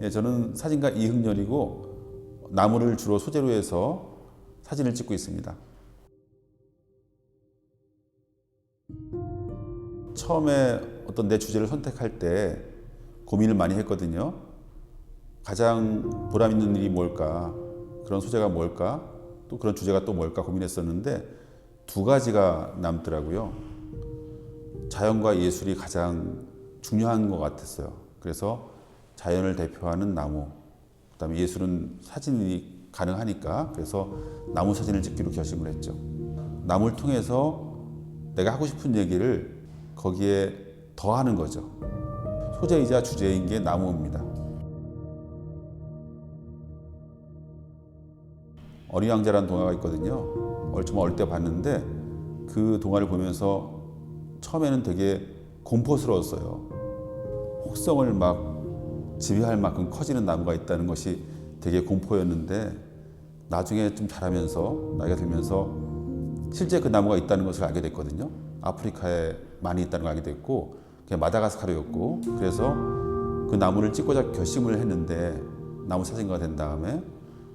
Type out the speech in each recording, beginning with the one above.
예, 저는 사진가 이흥렬이고 나무를 주로 소재로 해서 사진을 찍고 있습니다. 처음에 어떤 내 주제를 선택할 때 고민을 많이 했거든요. 가장 보람 있는 일이 뭘까? 그런 소재가 뭘까? 또 그런 주제가 또 뭘까 고민했었는데 두 가지가 남더라고요. 자연과 예술이 가장 중요한 것 같았어요. 그래서 자연을 대표하는 나무, 그다음에 예술은 사진이 가능하니까 그래서 나무 사진을 찍기로 결심을 했죠. 나무를 통해서 내가 하고 싶은 얘기를 거기에 더하는 거죠. 소재이자 주제인 게 나무입니다. 어린 왕자라는 동화가 있거든요. 얼추 어릴 때 봤는데 그 동화를 보면서 처음에는 되게 공포스러웠어요. 혹성을 막 지배할 만큼 커지는 나무가 있다는 것이 되게 공포였는데 나중에 좀 자라면서 나이가 들면서 실제 그 나무가 있다는 것을 알게 됐거든요. 아프리카에 많이 있다는 걸 알게 됐고 그게 마다가스카르였고 그래서 그 나무를 찍고자 결심을 했는데 나무 사진가가 된 다음에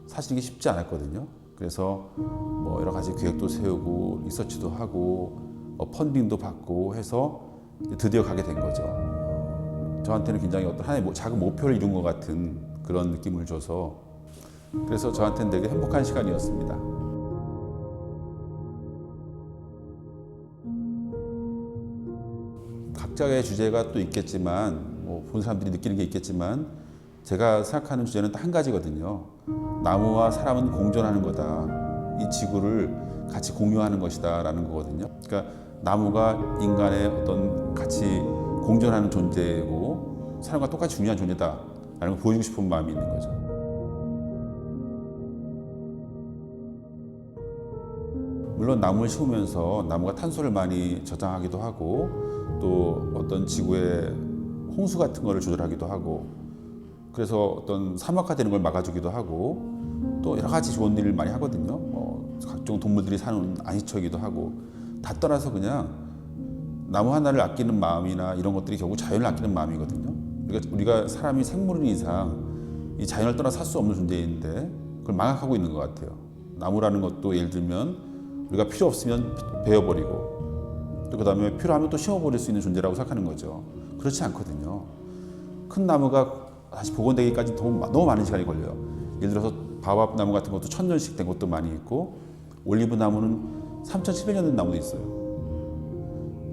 사실 이게 쉽지 않았거든요. 그래서 뭐 여러 가지 계획도 세우고 리서치도 하고 펀딩도 받고 해서 드디어 가게 된 거죠. 저한테는 굉장히 어떤 하나의 작은 목표를 이룬 것 같은 그런 느낌을 줘서 그래서 저한테는 되게 행복한 시간이었습니다. 각자의 주제가 또 있겠지만 본 사람들이 느끼는 게 있겠지만 제가 생각하는 주제는 딱 한 가지거든요. 나무와 사람은 공존하는 거다. 이 지구를 같이 공유하는 것이다 라는 거거든요. 그러니까 나무가 인간의 어떤 같이 공존하는 존재고 사람과 똑같이 중요한 존재다 라는 걸 보여주고 싶은 마음이 있는 거죠. 물론 나무를 심으면서 나무가 탄소를 많이 저장하기도 하고 또 어떤 지구의 홍수 같은 거를 조절하기도 하고 그래서 어떤 사막화되는 걸 막아주기도 하고 또 여러 가지 좋은 일을 많이 하거든요. 각종 동물들이 사는 안식처이기도 하고 다 떠나서 그냥 나무 하나를 아끼는 마음이나 이런 것들이 결국 자연을 아끼는 마음이거든요. 우리가 사람이 생물인 이상 이 자연을 떠나 살 수 없는 존재인데 그걸 망각하고 있는 것 같아요. 나무라는 것도 예를 들면 우리가 필요 없으면 베어버리고 또 그다음에 필요하면 또 심어버릴 수 있는 존재라고 생각하는 거죠. 그렇지 않거든요. 큰 나무가 다시 복원되기까지 너무 많은 시간이 걸려요. 예를 들어서 바오밥 나무 같은 것도 1000년씩 된 것도 많이 있고 올리브 나무는 3700년 된 나무도 있어요.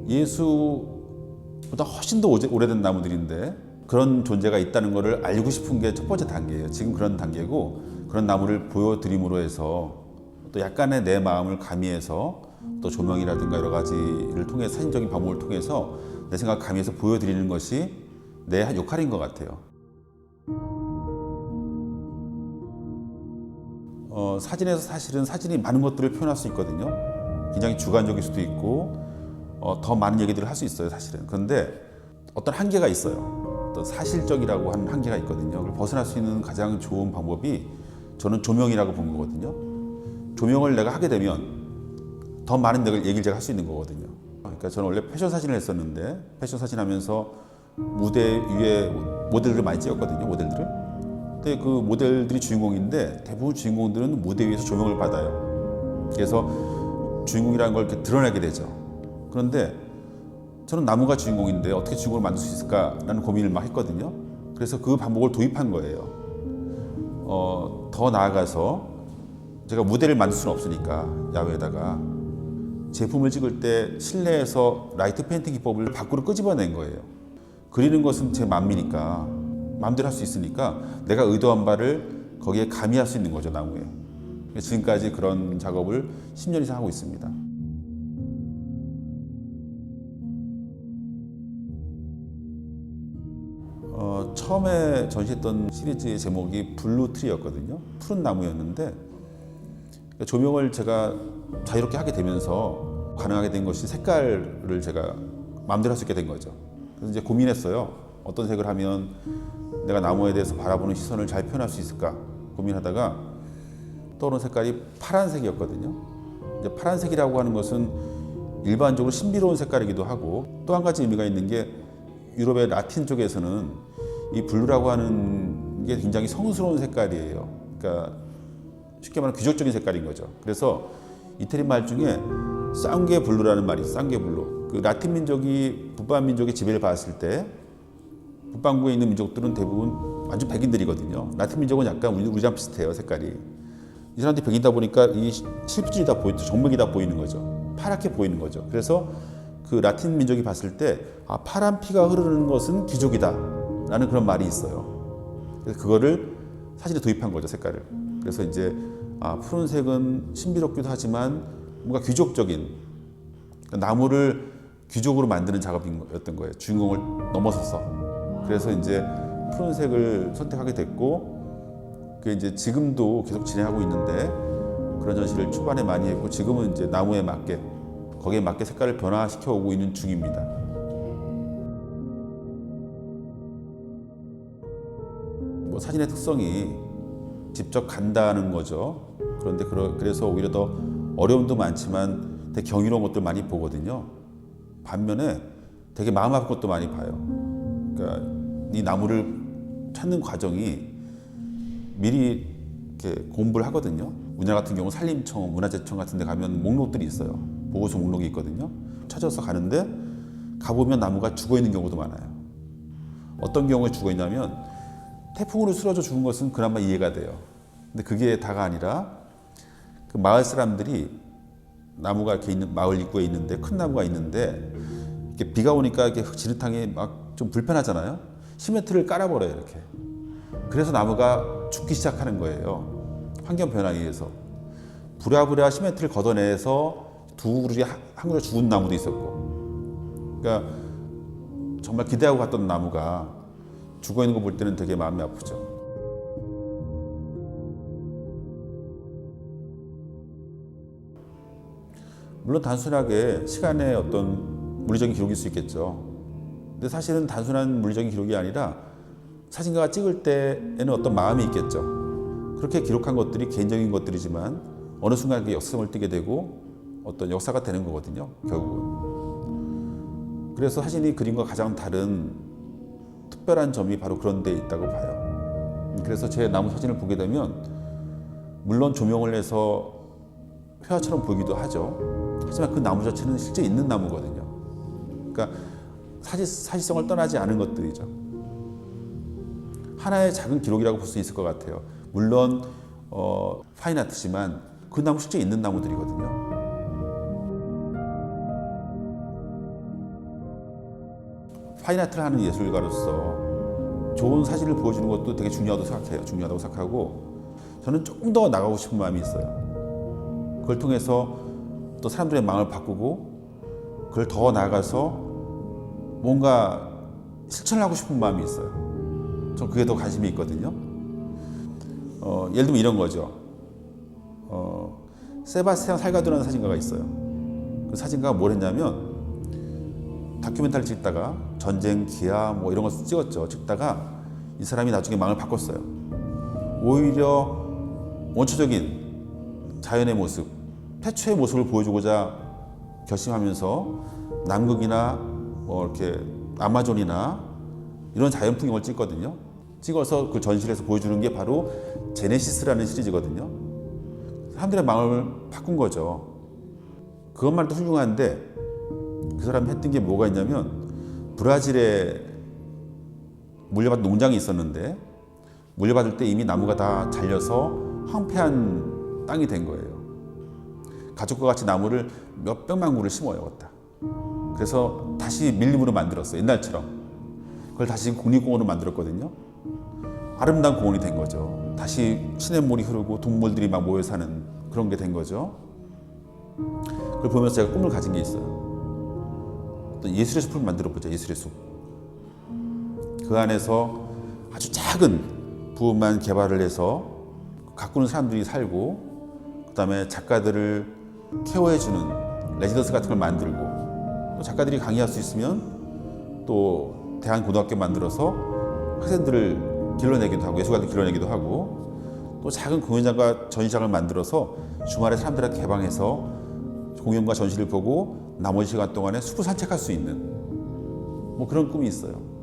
예수보다 훨씬 더 오래된 나무들인데 그런 존재가 있다는 것을 알고 싶은 게 첫 번째 단계예요. 지금 그런 단계고 그런 나무를 보여드림으로 해서 또 약간의 내 마음을 가미해서 또 조명이라든가 여러 가지를 통해 사진적인 방법을 통해서 내 생각 가미해서 보여드리는 것이 내 역할인 것 같아요. 사진에서 사실은 사진이 많은 것들을 표현할 수 있거든요. 굉장히 주관적일 수도 있고 더 많은 얘기들을 할 수 있어요, 사실은. 그런데 어떤 한계가 있어요. 어떤 사실적이라고 하는 한계가 있거든요. 그걸 벗어날 수 있는 가장 좋은 방법이 저는 조명이라고 본 거거든요. 조명을 내가 하게 되면 더 많은 얘기를 제가 할 수 있는 거거든요. 그러니까 저는 원래 패션 사진을 했었는데 패션 사진 하면서 무대 위에 모델들을 많이 찍었거든요. 모델들을. 근데 그 모델들이 주인공인데 대부분 주인공들은 무대 위에서 조명을 받아요. 그래서 주인공이라는 걸 이렇게 드러내게 되죠. 그런데 저는 나무가 주인공인데 어떻게 주인공을 만들 수 있을까라는 고민을 막 했거든요. 그래서 그 방법을 도입한 거예요. 더 나아가서 제가 무대를 만들 수는 없으니까 야외에다가 제품을 찍을 때 실내에서 라이트 페인팅 기법을 밖으로 끄집어낸 거예요. 그리는 것은 제 맘이니까 마음대로 할 수 있으니까 내가 의도한 바를 거기에 가미할 수 있는 거죠, 나무에. 지금까지 그런 작업을 10년 이상 하고 있습니다. 처음에 전시했던 시리즈의 제목이 블루트리였거든요. 푸른 나무였는데 조명을 제가 자유롭게 하게 되면서 가능하게 된 것이 색깔을 제가 마음대로 할 수 있게 된 거죠. 그래서 이제 고민했어요. 어떤 색을 하면 내가 나무에 대해서 바라보는 시선을 잘 표현할 수 있을까 고민하다가 떠오른 색깔이 파란색이었거든요. 이제 파란색이라고 하는 것은 일반적으로 신비로운 색깔이기도 하고, 또 한 가지 의미가 있는 게 유럽의 라틴 쪽에서는 이 블루라고 하는 게 굉장히 성스러운 색깔이에요. 그러니까 쉽게 말하면 귀족적인 색깔인 거죠. 그래서 이태리 말 중에 쌍게 블루라는 말이 있어요. 쌍게 블루. 그 라틴 민족이 북방 민족의 지배를 받았을 때 북반구에 있는 민족들은 대부분 완전 백인들이거든요. 라틴 민족은 약간 우리랑 비슷해요, 색깔이. 이 사람들이 백인이다 보니까 이 실핏줄이 다 보이죠. 정맥이 다 보이는 거죠. 파랗게 보이는 거죠. 그래서 그 라틴 민족이 봤을 때 파란 피가 흐르는 것은 귀족이다 라는 그런 말이 있어요. 그래서 그거를 사진에 도입한 거죠, 색깔을. 그래서 이제 푸른색은 신비롭기도 하지만 뭔가 귀족적인, 그러니까 나무를 귀족으로 만드는 작업이었던 거예요. 주인공을 넘어서서. 그래서 이제 푸른색을 선택하게 됐고, 그게 이제 지금도 계속 진행하고 있는데, 그런 전시를 초반에 많이 했고, 지금은 이제 나무에 맞게, 거기에 맞게 색깔을 변화시켜 오고 있는 중입니다. 뭐 사진의 특성이 직접 간다는 거죠. 그런데 그래서 오히려 더 어려움도 많지만 되게 경이로운 것들 많이 보거든요. 반면에 되게 마음 아픈 것도 많이 봐요. 그러니까 이 나무를 찾는 과정이 미리 이렇게 공부를 하거든요. 우리나라 같은 경우 산림청, 문화재청 같은 데 가면 목록들이 있어요. 보고서 목록이 있거든요. 찾아서 가는데 가보면 나무가 죽어 있는 경우도 많아요. 어떤 경우에 죽어 있냐면 태풍으로 쓰러져 죽은 것은 그나마 이해가 돼요. 근데 그게 다가 아니라 그 마을 사람들이 나무가 이렇게 있는 마을 입구에 있는데 큰 나무가 있는데 이렇게 비가 오니까 이렇게 진흙탕이 막 좀 불편하잖아요. 시멘트를 깔아버려요, 이렇게. 그래서 나무가 죽기 시작하는 거예요. 환경 변화에 의해서. 부랴부랴 시멘트를 걷어내서 두 그루이 한 그루 죽은 나무도 있었고. 그러니까 정말 기대하고 갔던 나무가 죽어 있는 거 볼 때는 되게 마음이 아프죠. 물론 단순하게 시간의 어떤 물리적인 기록일 수 있겠죠. 근데 사실은 단순한 물리적인 기록이 아니라 사진가가 찍을 때에는 어떤 마음이 있겠죠. 그렇게 기록한 것들이 개인적인 것들이지만 어느 순간 그게 역사성을 띠게 되고 어떤 역사가 되는 거거든요, 결국은. 그래서 사진이 그림과 가장 다른 특별한 점이 바로 그런 데 있다고 봐요. 그래서 제 나무 사진을 보게 되면 물론 조명을 해서 회화처럼 보이기도 하죠. 하지만 그 나무 자체는 실제 있는 나무거든요. 그러니까 사실성을 떠나지 않은 것들이죠. 하나의 작은 기록이라고 볼 수 있을 것 같아요. 물론 파인아트지만 그 나무 실제 있는 나무들이거든요. 파인아트를 하는 예술가로서 좋은 사진을 보여주는 것도 되게 중요하다고 생각하고 저는 조금 더 나가고 싶은 마음이 있어요. 그걸 통해서 또 사람들의 마음을 바꾸고 그걸 더 나아가서 뭔가 실천을 하고 싶은 마음이 있어요. 전 그게 더 관심이 있거든요. 예를 들면 이런 거죠. 세바스티안 살가도라는 사진가가 있어요. 그 사진가가 뭘 했냐면 다큐멘터리를 찍다가 전쟁, 기아 뭐 이런 거 찍었죠. 찍다가 이 사람이 나중에 마음을 바꿨어요. 오히려 원초적인 자연의 모습, 태초의 모습을 보여주고자 결심하면서 남극이나 뭐 이렇게 아마존이나 이런 자연 풍경을 찍거든요. 찍어서 그 전시에서 보여주는 게 바로 제네시스라는 시리즈거든요. 사람들의 마음을 바꾼 거죠. 그것만 해도 훌륭한데 그 사람이 했던 게 뭐가 있냐면 브라질에 물려받은 농장이 있었는데 물려받을 때 이미 나무가 다 잘려서 황폐한 땅이 된 거예요. 가족과 같이 나무를 몇백만 그루를 심어요, 갖다. 그래서 다시 밀림으로 만들었어요, 옛날처럼. 그걸 다시 국립공원으로 만들었거든요. 아름다운 공원이 된 거죠. 다시 시냇물이 흐르고 동물들이 막 모여 사는 그런 게 된 거죠. 그걸 보면서 제가 꿈을 가진 게 있어요. 또 예술의 숲을 만들어 보자, 예술의 숲. 그 안에서 아주 작은 부분만 개발을 해서 가꾸는 사람들이 살고, 그 다음에 작가들을 케어해주는 레지던스 같은 걸 만들고, 또 작가들이 강의할 수 있으면 또 대한고등학교 만들어서 학생들을 길러내기도 하고 예술가들 길러내기도 하고, 또 작은 공연장과 전시장을 만들어서 주말에 사람들한테 개방해서 공연과 전시를 보고 나머지 시간 동안에 숲을 산책할 수 있는 뭐 그런 꿈이 있어요.